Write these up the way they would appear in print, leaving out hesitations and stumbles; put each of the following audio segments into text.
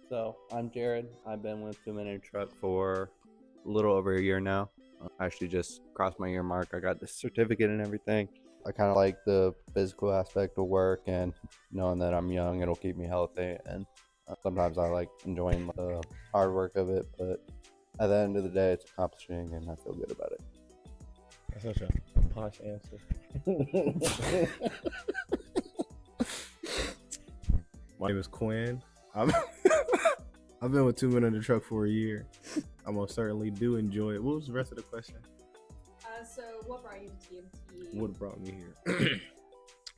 So I'm Jared. I've been with 2 Minute Truck for a little over a year now. I actually just crossed my year mark. I got the certificate and everything. I kind of like the physical aspect of work and knowing that I'm young, it'll keep me healthy. And sometimes I like enjoying the hard work of it, but at the end of the day, it's accomplishing and I feel good about it. That's such a posh answer. My name is Quinn. I've been with 2 Minute Truck for a year. I most certainly do enjoy it. What was the rest of the question? So what brought you to TMT? What brought me here?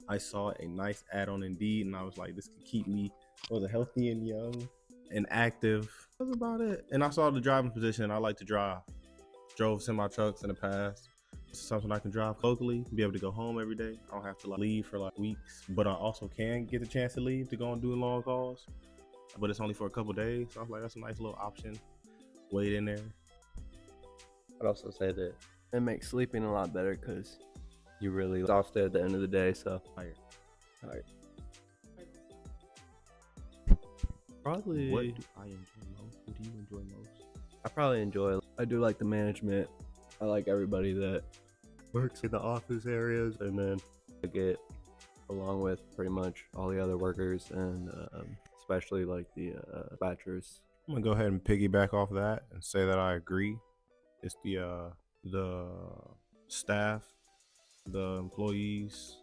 I saw a nice ad on Indeed, and I was like, this could keep me healthy and young and active. That's about it. And I saw the driving position. I like to drive. Drove semi trucks in the past. It's something I can drive locally, be able to go home every day. I don't have to leave for weeks, but I also can get the chance to leave to go and do long calls. But it's only for a couple days. So I was like, that's a nice little option. Wait in there. I'd also say that it makes sleeping a lot better because you're really exhausted at the end of the day. So Tired. Probably. What do I enjoy most? What do you enjoy most? I do like the management. I like everybody that works in the office areas, and then I get along with pretty much all the other workers, and especially like the dispatchers. I'm gonna go ahead and piggyback off that and say that I agree. It's the staff, the employees,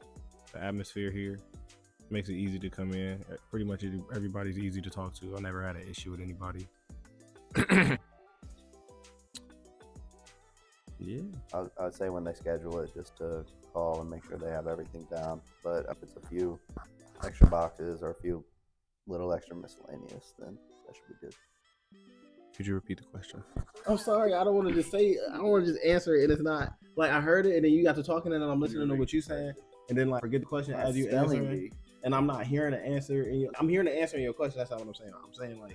the atmosphere here makes it easy to come in. Pretty much everybody's easy to talk to. I never had an issue with anybody. Yeah. I'd say when they schedule it, just to call and make sure they have everything down. But if it's a few extra boxes or a few little extra miscellaneous, then that should be good. Could you repeat the question? I'm sorry, I don't want to just answer it, and it's not like I heard it, and then you got to talking, and then I'm listening to what you're saying, and then forget the question as you answer, and I'm not hearing the answer. I'm hearing the answer in your question. That's not what I'm saying. I'm saying when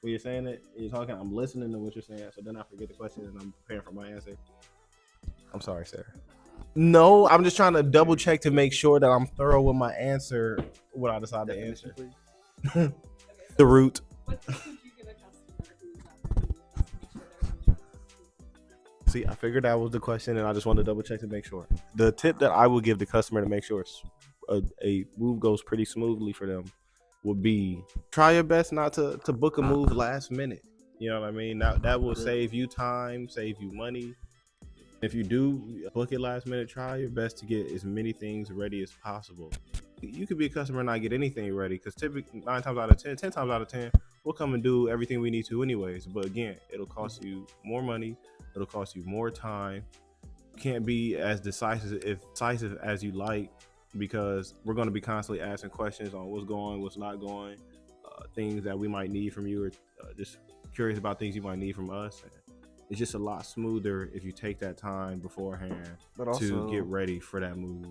you're saying it, and you're talking, I'm listening to what you're saying, so then I forget the question, and I'm preparing for my answer. I'm sorry, sir. No, I'm just trying to double check to make sure that I'm thorough with my answer when I decide to answer. The root. What tip would you give a customer who's not See, I figured that was the question, and I just wanted to double check to make sure. The tip that I would give the customer to make sure a move goes pretty smoothly for them would be try your best not to book a move last minute. You know what I mean? That will save you time, save you money. If you do book it last minute, try your best to get as many things ready as possible. You could be a customer and not get anything ready because typically 9 times out of 10, 10 times out of 10, we'll come and do everything we need to anyways. But again, it'll cost you more money. It'll cost you more time. You can't be as decisive as you like because we're going to be constantly asking questions on what's going, what's not going, things that we might need from you, or just curious about things you might need from us. It's just a lot smoother if you take that time beforehand to get ready for that move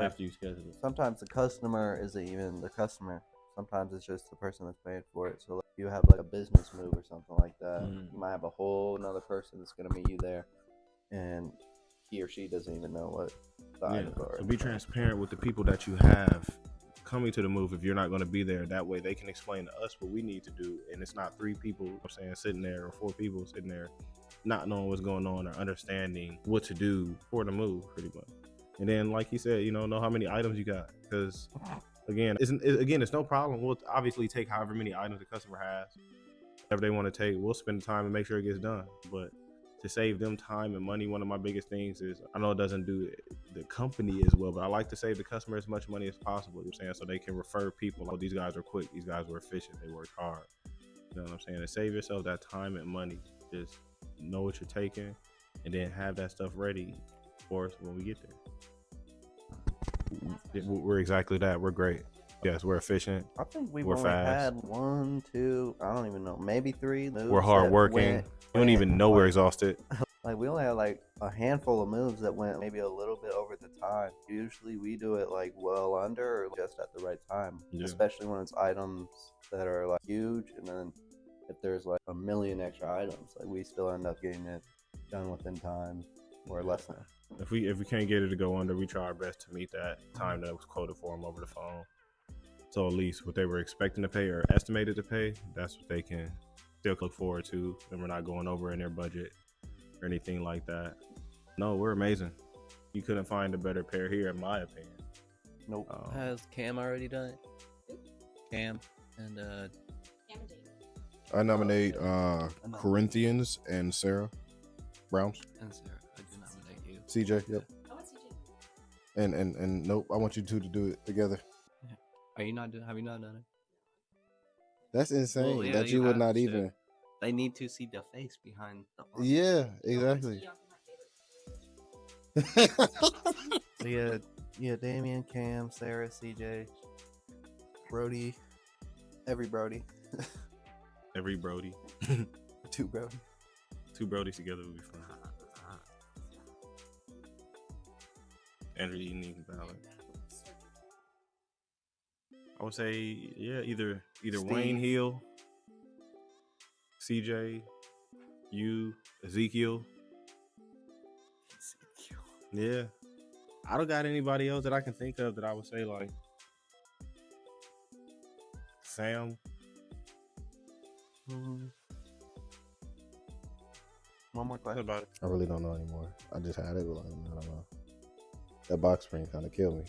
after you schedule it. Sometimes the customer isn't even the customer. Sometimes it's just the person that's paying for it. So if you have a business move or something like that, you might have a whole another person that's going to meet you there, and he or she doesn't even know what the items are. So be transparent with the people that you have coming to the move if you're not going to be there. That way they can explain to us what we need to do, and it's not 3 people sitting there or 4 people sitting there not knowing what's going on or understanding what to do for the move, pretty much. And then, like he said, know how many items you got, because again, it's no problem. We'll obviously take however many items the customer has, whatever they want to take. We'll spend the time and make sure it gets done. But to save them time and money, one of my biggest things is, I know it doesn't do the company as well, but I like to save the customer as much money as possible. You know what I'm saying? So they can refer people. Oh, these guys are quick. These guys were efficient. They worked hard. You know what I'm saying? To save yourself that time and money, just know what you're taking, and then have that stuff ready for us when we get there. We're exactly that. We're great. Yes, we're efficient. I think we've we're only fast. had 1, 2, I don't even know, maybe 3 moves. We're hardworking. You don't even know we're exhausted. We only had a handful of moves that went maybe a little bit over the time. Usually we do it well under or just at the right time, especially when it's items that are huge, and then if there's a million extra items, we still end up getting it done within time or less than. If we can't get it to go under, we try our best to meet that time that was quoted for them over the phone. So at least what they were expecting to pay or estimated to pay, that's what they can still look forward to. And we're not going over in their budget or anything like that. No, we're amazing. You couldn't find a better pair here, in my opinion. Nope. Has Cam already done it? Cam and Cam and Dave. I nominate Corinthians and Sarah Browns. and Sarah. I do nominate you. CJ, yep. I want CJ. And nope, I want you two to do it together. Are you not doing? Have you not done it? That's insane Well, yeah, that you you would have not to. even. They need to see the face behind the arm. Yeah, exactly. Y'all are my favorite. So yeah, Damien, Cam, Sarah, CJ, Brody, every Brody, Every Brody. 2 Brody. 2 Brodies together would be fun. Andrew Eaton Ballard. I would say, yeah, either Wayne Steve. Hill, CJ, you, Ezekiel. Yeah. I don't got anybody else that I can think of that I would say like Sam. One more What question. about it? I really don't know anymore. I just had it, but like, I don't know. That box spring kind of killed me.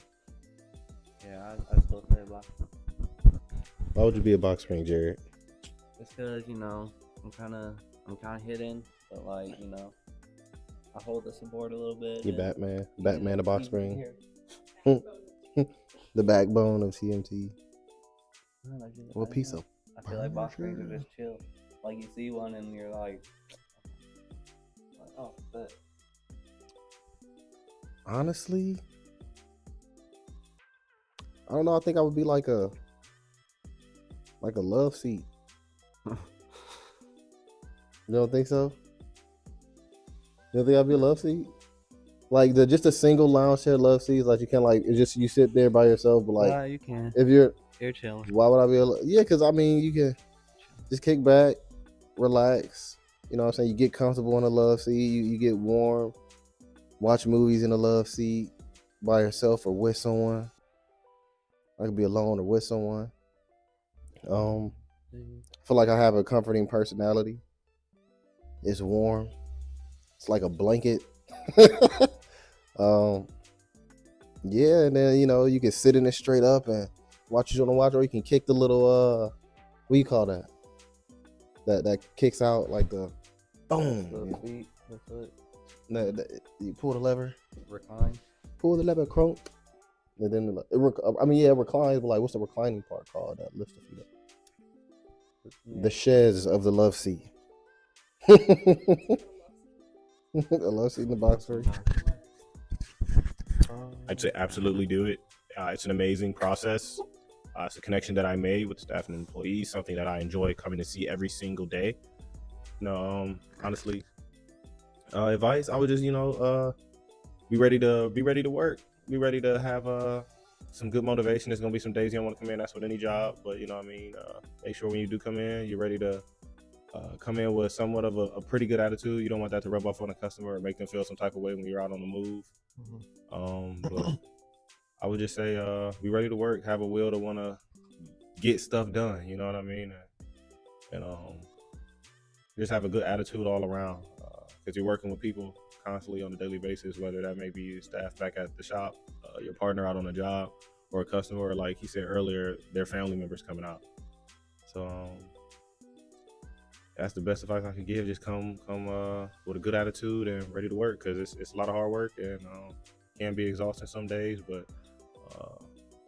Yeah, I still say block. Why would you be a box spring, Jared? It's because I'm kind of hidden, but like I hold the support a little bit. You and Batman the box he's spring, here. the backbone of TMT. I just- What I piece don't of? know. I feel like box springs are just chill. Like you see one and you're like oh, but Honestly, I don't know. I think I would be like a love seat. You don't think so? You don't think I'd be a love seat? Like just a single lounge chair love seat, like you can like it's just you sit there by yourself, but like nah, you can. if you're chilling. why would I be yeah, because I mean you can just kick back, relax, you know what I'm saying? You get comfortable in a love seat, you get warm, watch movies in a love seat by yourself or with someone. I could be alone or with someone. I feel like I have a comforting personality. It's warm. It's like a blanket. Yeah, and then you can sit in it straight up and watch what you want to watch, or you can kick the little what do you call that? That kicks out like the boom. The feet, the foot, You pull the lever, recline. pull the lever, crunk, and then it reclines. But like, what's the reclining part called? That lifts the feet up. The chaise of the love seat. A love seat in the box for you. I'd say absolutely do it. It's an amazing process. It's a connection that I made with staff and employees, something that I enjoy coming to see every single day. Honestly, advice, I would just, be ready to work. Be ready to have some good motivation. There's gonna be some days you don't want to come in. That's with any job, but make sure when you do come in, you're ready to come in with somewhat of a pretty good attitude. You don't want that to rub off on a customer or make them feel some type of way when you're out on the move. But I would just say be ready to work, have a will to want to get stuff done, you know what I mean? And just have a good attitude all around, because you're working with people constantly on a daily basis, whether that may be staff back at the shop, your partner out on a job, or a customer, or like he said earlier, their family members coming out. So that's the best advice I could give. Just come with a good attitude and ready to work, because it's a lot of hard work and can be exhausting some days, but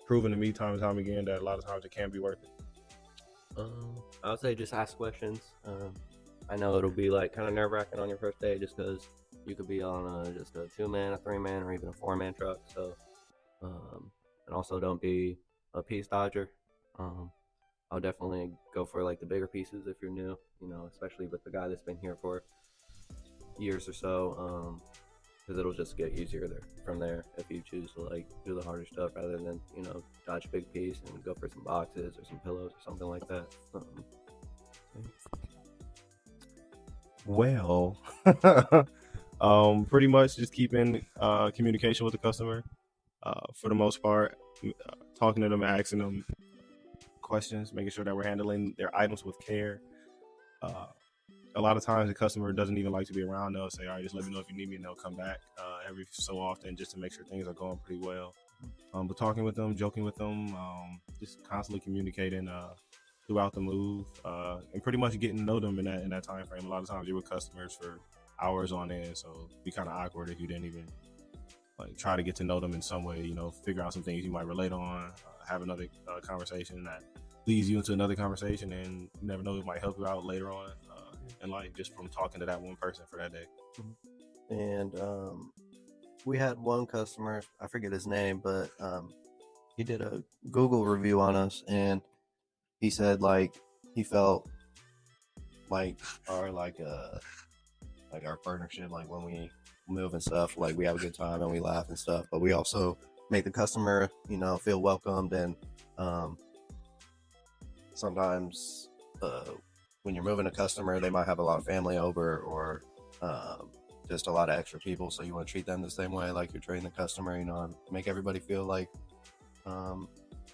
proven to me time and time again that a lot of times it can be worth it. I would say just ask questions. I know it'll be like kind of nerve-wracking on your first day, just because you could be on just a 2-man, a 3-man, or even a 4-man truck. So, and also don't be a piece dodger. I'll definitely go for like the bigger pieces if you're new, especially with the guy that's been here for years or so, because it'll just get easier from there if you choose to like do the harder stuff rather than dodge a big piece and go for some boxes or some pillows or something like that. Well, pretty much just keeping communication with the customer for the most part, talking to them, asking them questions, making sure that we're handling their items with care. A lot of times the customer doesn't even like to be around. They'll say, all right, just let me know if you need me, and they'll come back every so often just to make sure things are going pretty well. But talking with them, joking with them, just constantly communicating throughout the move, and pretty much getting to know them in that time frame. A lot of times you're with customers for hours on end, so it'd be kind of awkward if you didn't even like try to get to know them in some way, figure out some things you might relate on, have another conversation that leads you into another conversation, and you never know, it might help you out later on in life just from talking to that one person for that day. And we had one customer, I forget his name, but he did a Google review on us, and he said like he felt like our our partnership, like when we move and stuff, like we have a good time and we laugh and stuff, but we also make the customer feel welcomed. And sometimes when you're moving a customer, they might have a lot of family over, or just a lot of extra people, so you want to treat them the same way like you're treating the customer, and make everybody feel like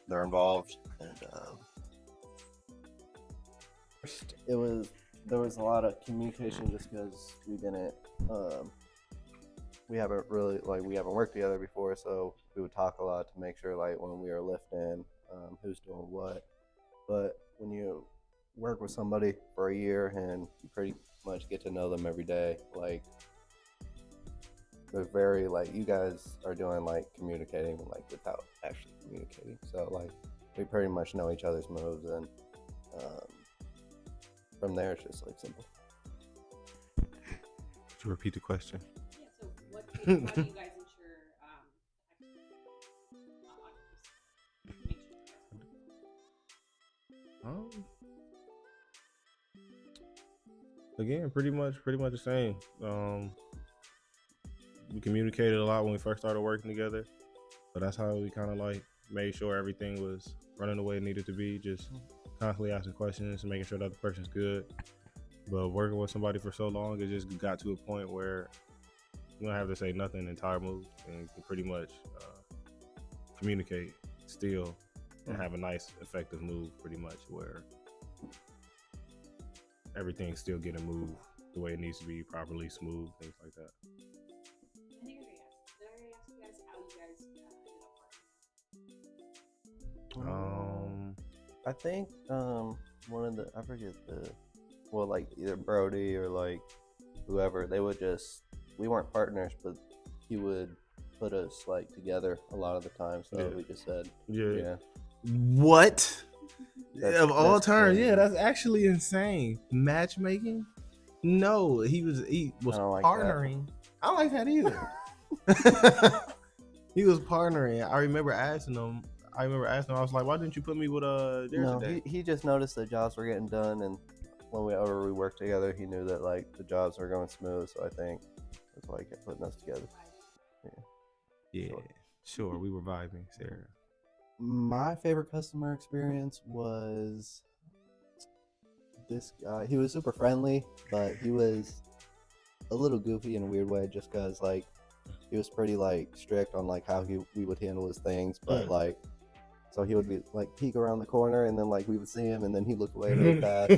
they're involved. And there was a lot of communication just because we haven't worked together before, so we would talk a lot to make sure, like, when we were lifting, who's doing what. But when you work with somebody for a year and you pretty much get to know them every day, like, they're very, like, you guys are doing, like, communicating, like, without actually communicating. So, like, we pretty much know each other's moves, and from there it's just, like, simple. To repeat the question. Yeah, so how do you guys ensure Again, pretty much the same. We communicated a lot when we first started working together, so that's how we kind of like made sure everything was running the way it needed to be. Just constantly asking questions and making sure that the person's good. But working with somebody for so long, it just got to a point where you don't have to say nothing the entire move, and you can pretty much communicate still and have a nice, effective move, pretty much, where everything's still getting moved the way it needs to be, properly smooth, things like that. I think did I ask you guys how you guys ended up working? I think one of I forget like either Brody or like whoever, we weren't partners, but he would put us like together a lot of the time, so we just said What? Of all terms, crazy. yeah, that's actually insane. Matchmaking? No, he was like partnering. I don't like that either. He was partnering. I remember asking him. I was like, "Why didn't you put me with today?" He just noticed that jobs were getting done, and whenever we worked together, he knew that like the jobs were going smooth. So I think that's why he kept putting us together. Yeah, sure. We were vibing, Sarah. My favorite customer experience was this guy. He was super friendly, but he was a little goofy in a weird way, just because like he was pretty like strict on like how we would handle his things. But like, so he would be like peek around the corner, and then like we would see him, and then he'd look away really fast.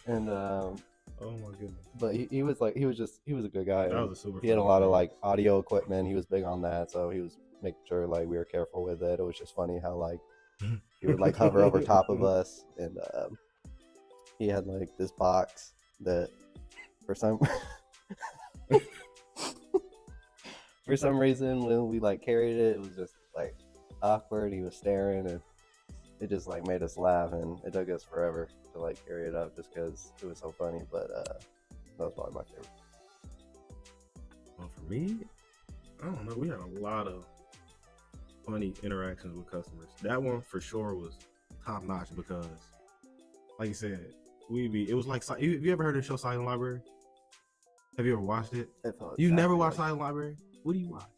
And oh my goodness. But he was a good guy. That was a super he had a funny lot of guy. like audio equipment. He was big on that, so he was making sure like we were careful with it. It was just funny how like he would like hover over top of us, and he had like this box that for some reason when we like carried it, it was just like awkward. He was staring, and it just like made us laugh, and it took us forever to like carry it up just because it was so funny. But that was probably my favorite. Well, for me, I don't know. We had a lot of funny interactions with customers. That one for sure was top notch because, like you said, it was like, have you ever heard of the show Silent Library? Have you ever watched it? You never watched Silent Library? What do you watch?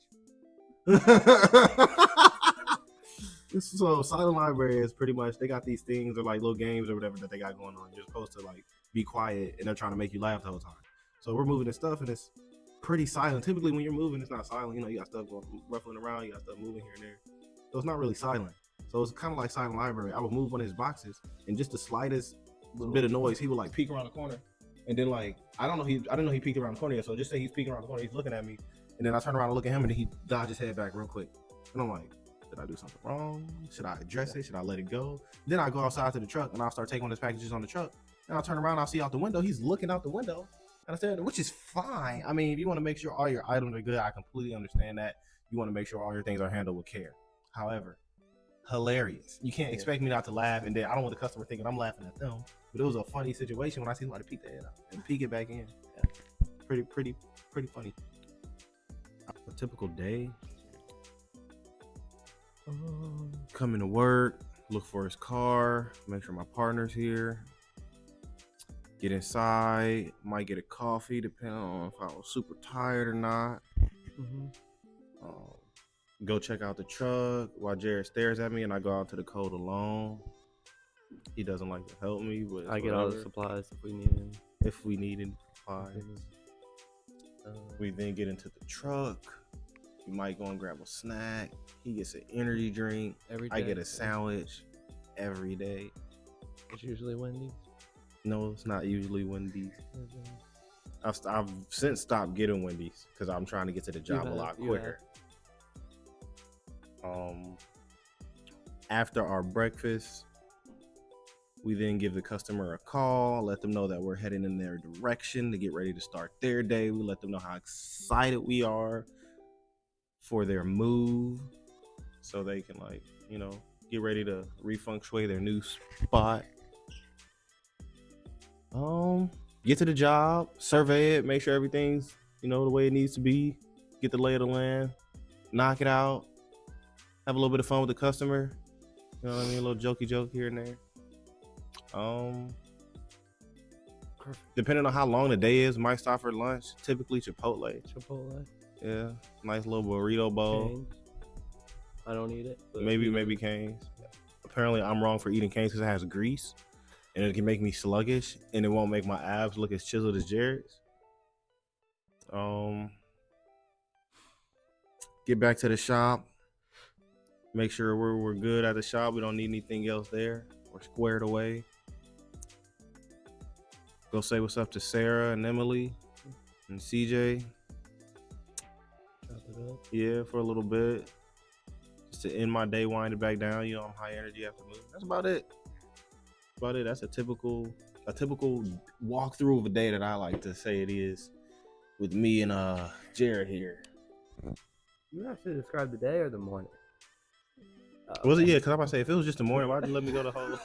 So Silent Library is pretty much, they got these things or like little games or whatever that they got going on. You're supposed to like be quiet, and they're trying to make you laugh the whole time. So we're moving and stuff, and it's pretty silent. Typically when you're moving, it's not silent. You got stuff going, ruffling around, you got stuff moving here and there. so it's not really silent. So it's kind of like silent library. I would move one of his boxes, and just the slightest bit of noise, he would like peek around the corner, and then like I didn't know he peeked around the corner yet. So just say he's peeking around the corner, he's looking at me, and then I turn around and look at him, and then he dodges his head back real quick, and I'm like, did I do something wrong? Should I address it? Should I let it go? Then I go outside to the truck, and I'll start taking one of his packages on the truck, and I'll turn around, I'll see out the window, he's looking out the window, and I said, which is fine. I mean, if you want to make sure all your items are good, I completely understand that. You want to make sure all your things are handled with care. However, hilarious. You can't expect me not to laugh, and then I don't want the customer thinking I'm laughing at them. But it was a funny situation when I see somebody peek their head out and peek it back in. Yeah. Pretty funny. A typical day. Coming to work, look for his car, make sure my partner's here. Get inside, might get a coffee, depending on if I was super tired or not. Go check out the truck while Jared stares at me, and I go out to the code alone. He doesn't like to help me, but I get all the supplies if we need them. If we need any supplies. We then get into the truck. We might go and grab a snack. He gets an energy drink. Every day. I get a sandwich every day. It's usually Wendy's. No, it's not usually Wendy's. I've since stopped getting Wendy's because I'm trying to get to the job a lot quicker. After our breakfast, we then give the customer a call, let them know that we're heading in their direction to get ready to start their day. We let them know how excited we are for their move so they can, like, you know, get ready to refeng shui their new spot. Get to the job, survey it, make sure everything's, you know, the way it needs to be, get the lay of the land, knock it out, have a little bit of fun with the customer, you know what I mean, a little jokey joke here and there. Depending on how long the day is, might stop for lunch, typically Chipotle. Yeah, nice little burrito bowl. Cane's. I don't eat it. Maybe Cane's. Apparently I'm wrong for eating Cane's because it has grease and it can make me sluggish and it won't make my abs look as chiseled as Jared's. Get back to the shop. Make sure we're good at the shop. We don't need anything else there. We're squared away. Go say what's up to Sarah and Emily and CJ. Chop it up. Yeah, for a little bit. Just to end my day, wind it back down. You know, I'm high energy after moving. That's about it. That's a typical walkthrough of a day that I like to say it is with me and Jared here. You actually describe the day or the morning? Was it? Yeah, because I'm about to say, if it was just the morning, why'd you let me go the whole